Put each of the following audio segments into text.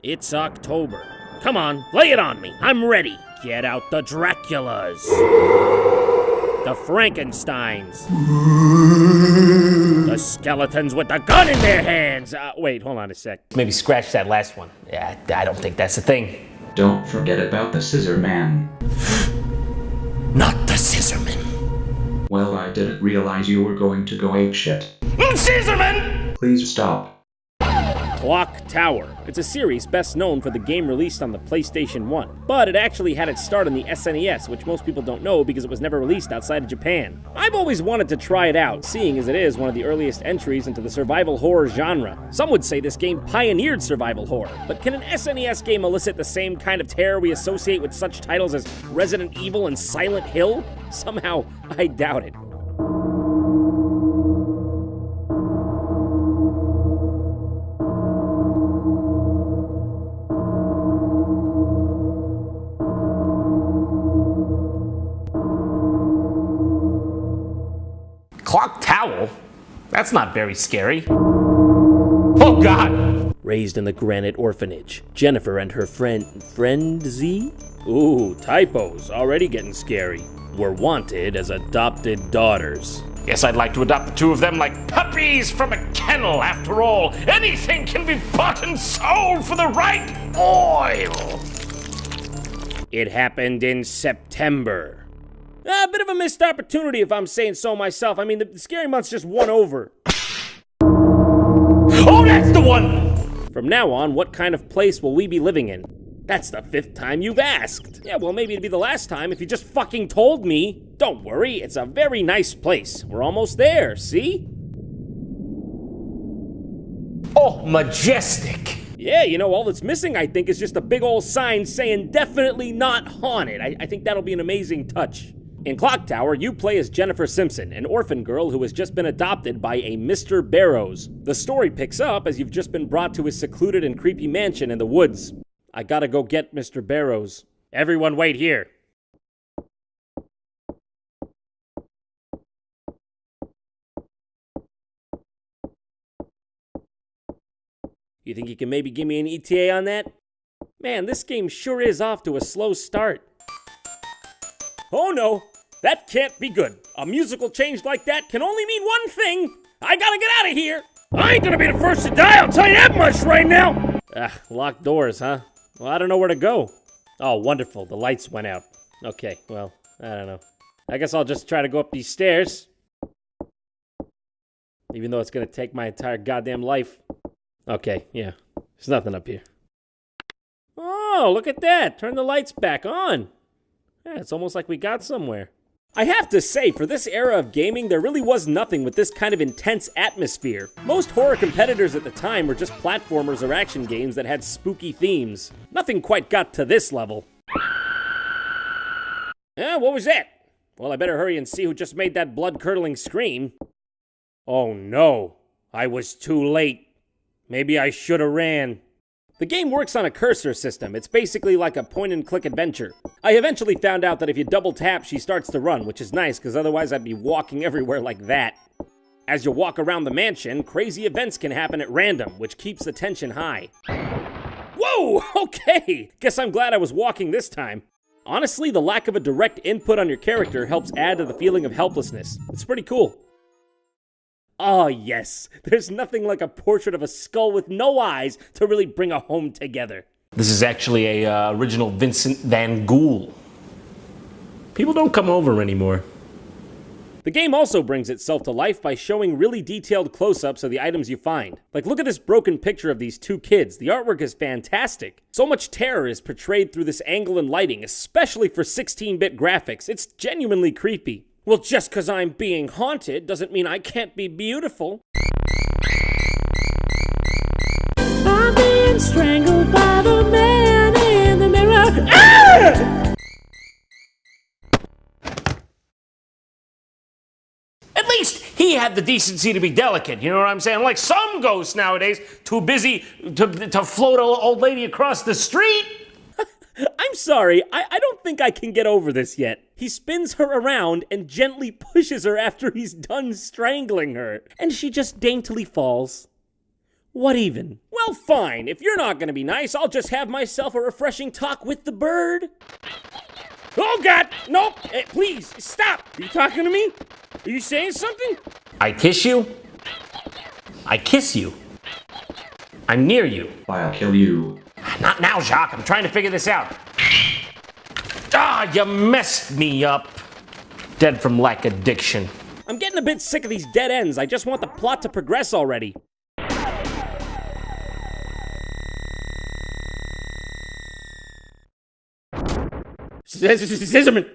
It's October. Come on, lay it on me. I'm ready. Get out the Draculas. The Frankensteins. The skeletons with the gun in their hands. Wait, hold on a sec. Maybe scratch that last one. Yeah, I don't think that's a thing. Don't forget about the Scissor Man. Not the Scissorman. Well, I didn't realize you were going to go apeshit. Scissorman! Please stop. Clock Tower. It's a series best known for the game released on the PlayStation 1, but it actually had its start on the SNES, which most people don't know because it was never released outside of Japan. I've always wanted to try it out, seeing as it is one of the earliest entries into the survival horror genre. Some would say this game pioneered survival horror, but can an SNES game elicit the same kind of terror we associate with such titles as Resident Evil and Silent Hill? Somehow, I doubt it. Clock Tower? That's not very scary. Oh God! Raised in the granite orphanage, Jennifer and her friend Z? Ooh, typos, already getting scary. Were wanted as adopted daughters. Guess I'd like to adopt the two of them like puppies from a kennel. After all, anything can be bought and sold for the right oil. It happened in September. A bit of a missed opportunity if I'm saying so myself. I mean, the scary month's just won over. Oh, that's the one! From now on, what kind of place will we be living in? That's the 5th time you've asked. Yeah, well, maybe it'd be the last time if you just fucking told me. Don't worry, it's a very nice place. We're almost there, see? Oh, majestic. Yeah, you know, all that's missing, I think, is just a big old sign saying definitely not haunted. I think that'll be an amazing touch. In Clock Tower, you play as Jennifer Simpson, an orphan girl who has just been adopted by a Mr. Barrows. The story picks up as you've just been brought to his secluded and creepy mansion in the woods. I gotta go get Mr. Barrows. Everyone wait here. You think you can maybe give me an ETA on that? Man, this game sure is off to a slow start. Oh no, that can't be good. A musical change like that can only mean one thing. I gotta get out of here. I ain't gonna be the first to die, I'll tell you that much right now. Locked doors, huh? Well, I don't know where to go. Oh, wonderful, the lights went out. Okay, well, I don't know. I guess I'll just try to go up these stairs. Even though it's gonna take my entire goddamn life. Okay, yeah, there's nothing up here. Oh, look at that, turn the lights back on. Yeah, it's almost like we got somewhere. I have to say, for this era of gaming, there really was nothing with this kind of intense atmosphere. Most horror competitors at the time were just platformers or action games that had spooky themes. Nothing quite got to this level. What was that? Well, I better hurry and see who just made that blood-curdling scream. Oh no, I was too late. Maybe I should have ran. The game works on a cursor system. It's basically like a point-and-click adventure. I eventually found out that if you double tap, she starts to run, which is nice, because otherwise I'd be walking everywhere like that. As you walk around the mansion, crazy events can happen at random, which keeps the tension high. Whoa, okay! Guess I'm glad I was walking this time. Honestly, the lack of a direct input on your character helps add to the feeling of helplessness. It's pretty cool. Oh yes, there's nothing like a portrait of a skull with no eyes to really bring a home together. This is actually a original Vincent van Gogh. People don't come over anymore. The game also brings itself to life by showing really detailed close-ups of the items you find. Like, look at this broken picture of these two kids. The artwork is fantastic. So much terror is portrayed through this angle and lighting, especially for 16-bit graphics. It's genuinely creepy. Well, just because I'm being haunted doesn't mean I can't be beautiful. I'm being strangled by the man in the mirror. Ah! At least he had the decency to be delicate, you know what I'm saying? Like some ghosts nowadays, too busy to float an old lady across the street. I'm sorry, I don't think I can get over this yet. He spins her around and gently pushes her after he's done strangling her, and she just daintily falls. What even? Well, Well, fine. If you're not gonna be nice, I'll just have myself a refreshing talk with the bird. Oh, God! Nope! Please, stop! Are you talking to me? Are you saying something? I kiss you. I kiss you. I'm near you. I'll kill you. Not now, Jacques. I'm trying to figure this out. Ah, you messed me up. Dead from lack addiction. I'm getting a bit sick of these dead ends. I just want the plot to progress already. Scissorman!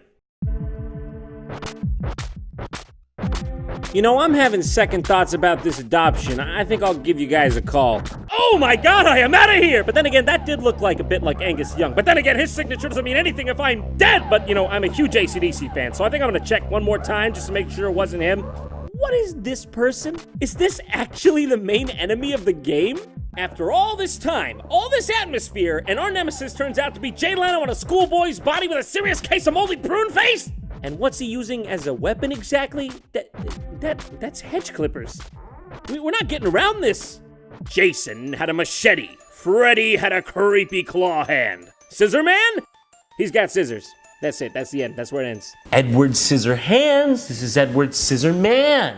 You know, I'm having second thoughts about this adoption. I think I'll give you guys a call. Oh my God, I am out of here! But then again, that did look like a bit like Angus Young. But then again, his signature doesn't mean anything if I'm dead! But, you know, I'm a huge AC/DC fan, so I think I'm gonna check one more time just to make sure it wasn't him. What is this person? Is this actually the main enemy of the game? After all this time, all this atmosphere, and our nemesis turns out to be Jay Leno on a schoolboy's body with a serious case of moldy prune face? And what's he using as a weapon exactly? That's hedge clippers. We're not getting around this. Jason had a machete. Freddy had a creepy claw hand. Scissor Man? He's got scissors. That's it. That's the end. That's where it ends. Edward Scissorhands. This is Edward Scissorman.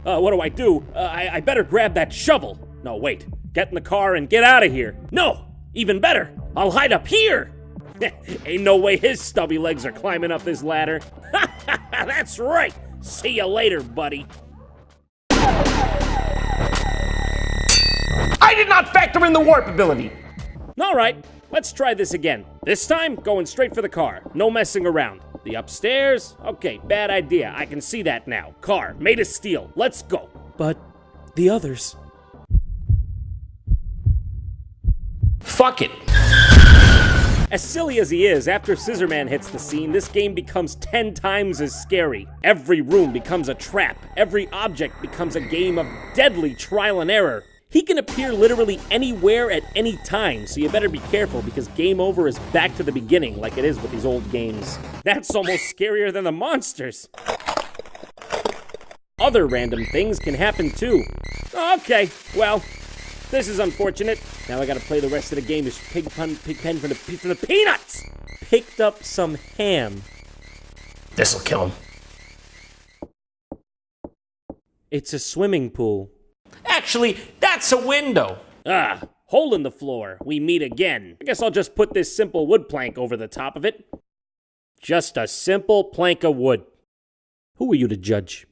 What do? I better grab that shovel. No, wait. Get in the car and get out of here. No, even better. I'll hide up here. Ain't no way his stubby legs are climbing up this ladder. That's right. See you later, buddy. I did not factor in the warp ability. All right, let's try this again. This time, going straight for the car. No messing around. The upstairs? Okay, bad idea. I can see that now. Car, made of steel. Let's go. But the others... Fuck it. As silly as he is, after Scissorman hits the scene, this game becomes 10 times as scary. Every room becomes a trap. Every object becomes a game of deadly trial and error. He can appear literally anywhere at any time, so you better be careful because game over is back to the beginning like it is with these old games. That's almost scarier than the monsters. Other random things can happen too. Okay, well, this is unfortunate. Now I gotta play the rest of the game as Pigpen for the peanuts! Picked up some ham. This'll kill him. It's a swimming pool. Actually, that's a window. Ah, hole in the floor. We meet again. I guess I'll just put this simple wood plank over the top of it. Just a simple plank of wood. Who are you to judge?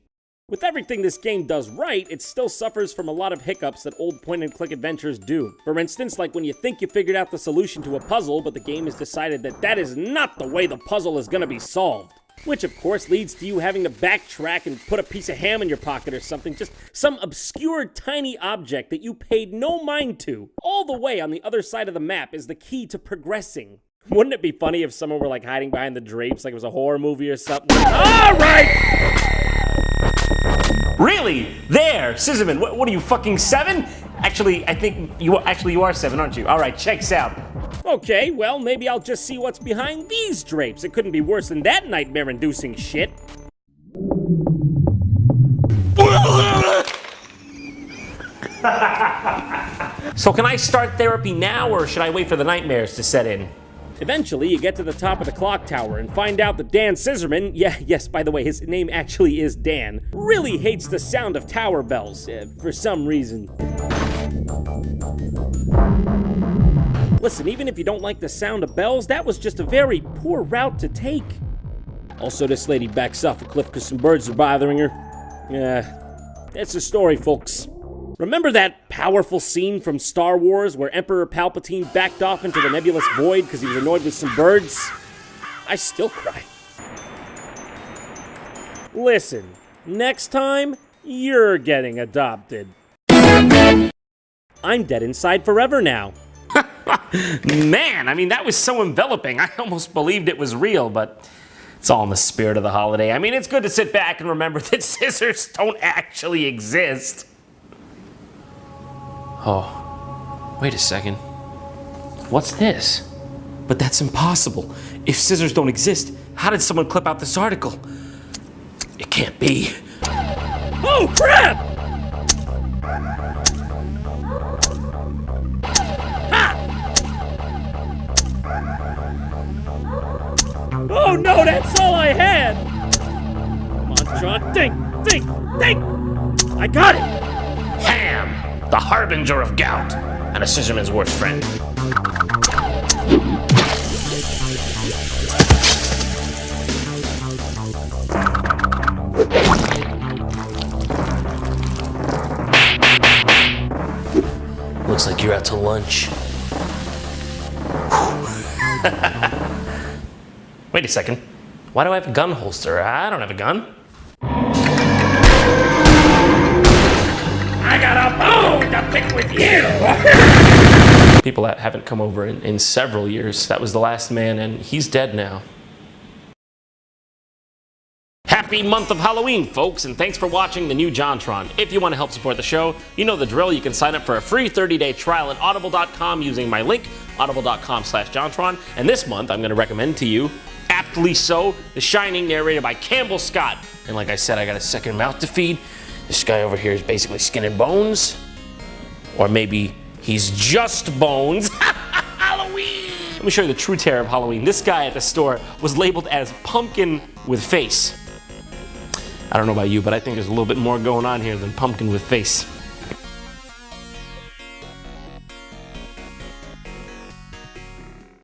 With everything this game does right, it still suffers from a lot of hiccups that old point-and-click adventures do. For instance, like when you think you figured out the solution to a puzzle, but the game has decided that that is not the way the puzzle is gonna be solved. Which, of course, leads to you having to backtrack and put a piece of ham in your pocket or something, just some obscure tiny object that you paid no mind to. All the way on the other side of the map is the key to progressing. Wouldn't it be funny if someone were like hiding behind the drapes like it was a horror movie or something? Alright! Really? There, Scissorman, what are you, fucking 7? Actually, I think you are 7, aren't you? All right, checks out. Okay, well, maybe I'll just see what's behind these drapes. It couldn't be worse than that nightmare-inducing shit. So can I start therapy now, or should I wait for the nightmares to set in? Eventually, you get to the top of the clock tower and find out that Dan Scissorman, yes, by the way, his name actually is Dan, really hates the sound of tower bells, for some reason. Listen, even if you don't like the sound of bells, that was just a very poor route to take. Also, this lady backs off a cliff because some birds are bothering her. Yeah, that's the story, folks. Remember that powerful scene from Star Wars where Emperor Palpatine backed off into the nebulous void because he was annoyed with some birds? I still cry. Listen, next time, you're getting adopted. I'm dead inside forever now. Man, I mean, that was so enveloping. I almost believed it was real, but it's all in the spirit of the holiday. I mean, it's good to sit back and remember that scissors don't actually exist. Oh, wait a second. What's this? But that's impossible. If scissors don't exist, how did someone clip out this article? It can't be. Oh, crap! no, that's all I had! Come on, John, think! I got it! Ham, the harbinger of gout, and a scissorman's worst friend. Looks like you're out to lunch. Wait a second. Why do I have a gun holster? I don't have a gun. I got a bone to pick with you! People that haven't come over in several years. That was the last man, and he's dead now. Happy month of Halloween, folks, and thanks for watching the new JonTron. If you want to help support the show, you know the drill. You can sign up for a free 30-day trial at audible.com using my link, audible.com/JonTron. And this month, I'm going to recommend to you, aptly so, The Shining, narrated by Campbell Scott. And like I said, I got a second mouth to feed. This guy over here is basically skin and bones. Or maybe he's just bones. Halloween! Let me show you the true terror of Halloween. This guy at the store was labeled as pumpkin with face. I don't know about you, but I think there's a little bit more going on here than pumpkin with face.